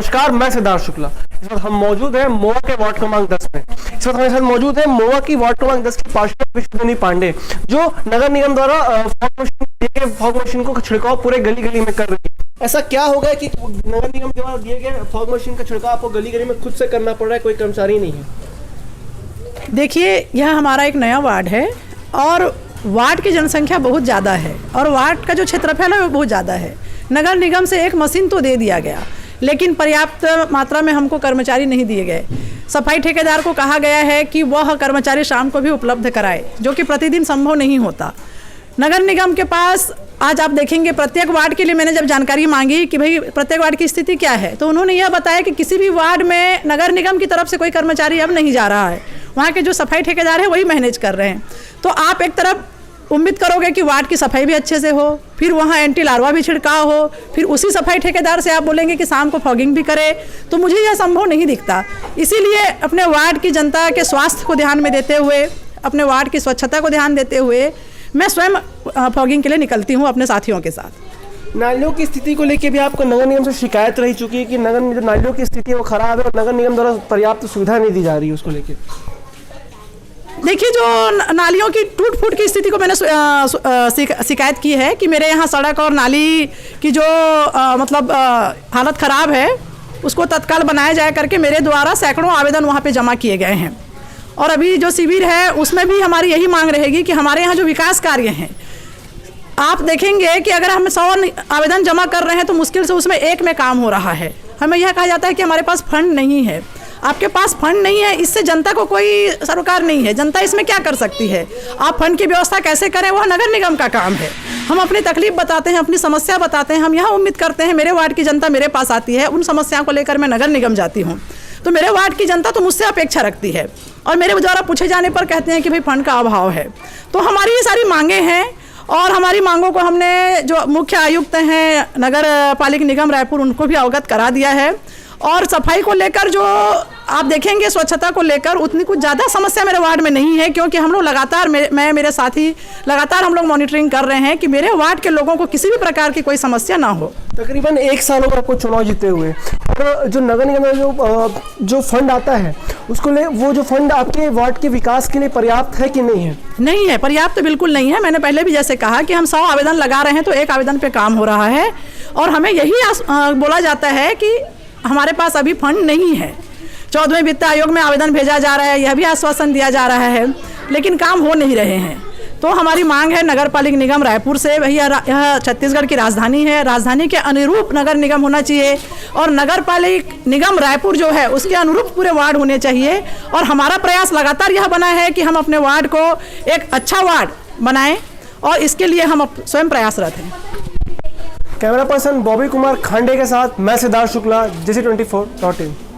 नमस्कार, मैं सिद्धार्थ शुक्ला। इस वक्त हम मौजूद हैं महुआ के वार्ड क्रमांक 10 में। इस वक्त हमारे साथ मौजूद है महुआ की वार्ड क्रमांक 10 की पार्षद विश्वधनी पांडे, जो नगर निगम द्वारा फॉग मशीन को छिड़काव पूरे गली गली में कर रही है। ऐसा क्या होगा कि नगर निगम द्वारा दिए गए फॉग मशीन का छिड़काव आपको गली गली में खुद से करना पड़ रहा है, कोई कर्मचारी नहीं है? देखिए, यह हमारा एक नया वार्ड है और वार्ड की जनसंख्या बहुत ज़्यादा है और वार्ड का जो क्षेत्रफल है वो बहुत ज़्यादा है। नगर निगम से एक मशीन तो दे दिया गया, लेकिन पर्याप्त मात्रा में हमको कर्मचारी नहीं दिए गए। सफाई ठेकेदार को कहा गया है कि वह कर्मचारी शाम को भी उपलब्ध कराए, जो कि प्रतिदिन संभव नहीं होता। नगर निगम के पास आज आप देखेंगे प्रत्येक वार्ड के लिए मैंने जब जानकारी मांगी कि भाई प्रत्येक वार्ड की स्थिति क्या है, तो उन्होंने यह बताया कि किसी भी वार्ड में नगर निगम की तरफ से कोई कर्मचारी अब नहीं जा रहा है। वहाँ के जो सफाई ठेकेदार है वही मैनेज कर रहे हैं। तो आप एक तरफ उम्मीद करोगे कि वार्ड की सफाई भी अच्छे से हो, फिर वहाँ एंटी लार्वा भी छिड़काव हो, फिर उसी सफाई ठेकेदार से आप बोलेंगे कि शाम को फॉगिंग भी करे, तो मुझे यह संभव नहीं दिखता। इसीलिए अपने वार्ड की जनता के स्वास्थ्य को ध्यान में देते हुए, अपने वार्ड की स्वच्छता को ध्यान देते हुए मैं स्वयं फॉगिंग के लिए निकलती हूँ अपने साथियों के साथ। नालियों की स्थिति को लेकर भी आपको नगर निगम से शिकायत रही चुकी है कि नगर नालियों की स्थिति वो खराब है और नगर निगम द्वारा पर्याप्त सुविधा नहीं दी जा रही है, उसको लेकर? देखिए, जो नालियों की टूट फूट की स्थिति को मैंने शिकायत की है कि मेरे यहाँ सड़क और नाली की जो हालत ख़राब है उसको तत्काल बनाया जाए करके मेरे द्वारा सैकड़ों आवेदन वहाँ पे जमा किए गए हैं। और अभी जो शिविर है उसमें भी हमारी यही मांग रहेगी कि हमारे यहाँ जो विकास कार्य हैं, आप देखेंगे कि अगर हम 100 आवेदन जमा कर रहे हैं तो मुश्किल से उसमें एक में काम हो रहा है। हमें यह कहा जाता है कि हमारे पास फंड नहीं है। आपके पास फंड नहीं है, इससे जनता को कोई सरोकार नहीं है। जनता इसमें क्या कर सकती है? आप फंड की व्यवस्था कैसे करें, वह नगर निगम का काम है। हम अपनी तकलीफ बताते हैं, अपनी समस्या बताते हैं। हम यहाँ उम्मीद करते हैं, मेरे वार्ड की जनता मेरे पास आती है, उन समस्याओं को लेकर मैं नगर निगम जाती हूँ, तो मेरे वार्ड की जनता तो मुझसे अपेक्षा रखती है और मेरे द्वारा पूछे जाने पर कहते हैं कि भाई फंड का अभाव है। तो हमारी ये सारी मांगें हैं और हमारी मांगों को हमने जो मुख्य आयुक्त हैं नगर पालिका निगम रायपुर, उनको भी अवगत करा दिया है। और सफाई को लेकर जो आप देखेंगे, स्वच्छता को लेकर उतनी कुछ ज़्यादा समस्या मेरे वार्ड में नहीं है, क्योंकि हम लोग लगातार मैं मेरे साथी लगातार हम लोग मॉनिटरिंग कर रहे हैं कि मेरे वार्ड के लोगों को किसी भी प्रकार की कोई समस्या ना हो। तकरीबन 1 साल हो गया आपको चुनाव जीते हुए, और जो नगर निगम में जो फंड आता है उसको वो जो फंड आपके वार्ड के विकास के लिए पर्याप्त है कि नहीं है? नहीं है, पर्याप्त तो बिल्कुल नहीं है। मैंने पहले भी जैसे कहा कि हम 100 आवेदन लगा रहे हैं तो एक आवेदन पे काम हो रहा है और हमें यही बोला जाता है कि हमारे पास अभी फंड नहीं है। 14वें वित्त आयोग में आवेदन भेजा जा रहा है, यह भी आश्वासन दिया जा रहा है, लेकिन काम हो नहीं रहे हैं। तो हमारी मांग है नगर पालिका निगम रायपुर से, भैया यह छत्तीसगढ़ की राजधानी है, राजधानी के अनुरूप नगर निगम होना चाहिए और नगर पालिका निगम रायपुर जो है उसके अनुरूप पूरे वार्ड होने चाहिए। और हमारा प्रयास लगातार यह बना है कि हम अपने वार्ड को एक अच्छा वार्ड बनाएं और इसके लिए हम स्वयं प्रयासरत हैं। कैमरा पर्सन बॉबी कुमार खांडे के साथ मैं सिद्धार्थ शुक्ला, GC24.in।